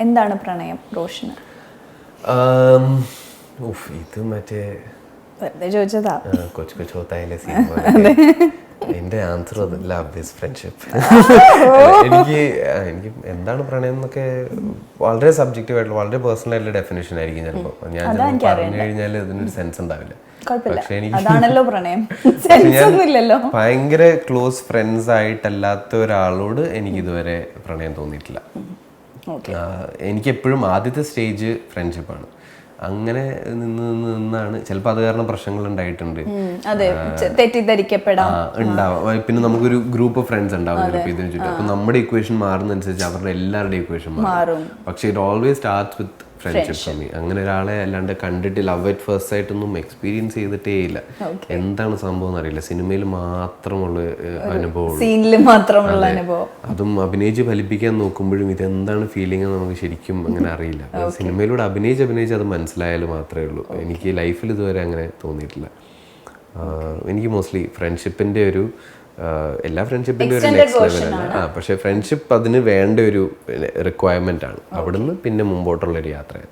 എന്താണ് പ്രണയം റോഷന്? ഇത് മറ്റേ വെറുതെ ചോദിച്ചതാ. കൊച്ചു കൊച്ചു ഹോത്തായിലെ സിനിമ. എൻ്റെ ആൻസർ അത് ലവ് ഈസ് ഫ്രണ്ട്ഷിപ്പ്. എനിക്ക് എന്താണ് പ്രണയം എന്നൊക്കെ വളരെ സബ്ജക്റ്റീവ് ആയിട്ടുള്ള വളരെ പേഴ്സണൽ ആയിട്ടുള്ള ഡെഫിനേഷൻ ആയിരിക്കും ചിലപ്പോൾ. ഞാൻ ചിലപ്പോൾ പറഞ്ഞു കഴിഞ്ഞാൽ ഇതിനൊരു സെൻസ് ഉണ്ടാവില്ല. പക്ഷെ എനിക്ക് ഭയങ്കര ക്ലോസ് ഫ്രണ്ട്സ് ആയിട്ടല്ലാത്ത ഒരാളോട് എനിക്ക് ഇതുവരെ പ്രണയം തോന്നിയിട്ടില്ല. എനിക്കെപ്പോഴും ആദ്യത്തെ സ്റ്റേജ് ഫ്രണ്ട്ഷിപ്പാണ്. അങ്ങനെ നിന്നാണ് ചിലപ്പോൾ അത് കാരണം പ്രശ്നങ്ങൾ ഉണ്ടായിട്ടുണ്ട്, ഉണ്ടാവാം. പിന്നെ നമുക്കൊരു ഗ്രൂപ്പ് ഓഫ് ഫ്രണ്ട്സ് ഉണ്ടാവും ചിലപ്പോൾ ഇതിന് ചുറ്റും. അപ്പൊ നമ്മുടെ ഇക്വേഷൻ മാറുന്നതനുസരിച്ച് അവരുടെ എല്ലാവരുടെ ഇക്വേഷൻ മാറും. പക്ഷെ it always starts with friendship for me. അങ്ങനെ ഒരാളെ അല്ലാണ്ട് കണ്ടിട്ട് ലവ് അറ്റ് ഫസ്റ്റ് ആയിട്ടൊന്നും എക്സ്പീരിയൻസ് ചെയ്തിട്ടേ ഇല്ല. എന്താണ് സംഭവം എന്നറിയില്ല. സിനിമയിൽ മാത്രമുള്ള അനുഭവം. അതും അഭിനയിച്ച് ഫലിപ്പിക്കാൻ നോക്കുമ്പോഴും ഇതെന്താണ് ഫീലിംഗ് എന്ന് നമുക്ക് ശരിക്കും അങ്ങനെ അറിയില്ല. സിനിമയിലൂടെ അഭിനയിച്ച് അത് മനസ്സിലായാലും മാത്രമേ ഉള്ളൂ. എനിക്ക് ലൈഫിൽ ഇതുവരെ അങ്ങനെ തോന്നിയിട്ടില്ല. എനിക്ക് മോസ്റ്റ്ലി ഫ്രണ്ട്ഷിപ്പിൻ്റെ ഒരു എല്ലാ ഫ്രണ്ട്ഷിപ്പിൻ്റെ ഒരു നെക്സ്റ്റ് ലെവലല്ല. പക്ഷേ ഫ്രണ്ട്ഷിപ്പ് അതിന് വേണ്ട ഒരു റിക്വയർമെൻ്റ് ആണ്. അവിടുന്ന് പിന്നെ മുമ്പോട്ടുള്ളൊരു യാത്രയാണ്.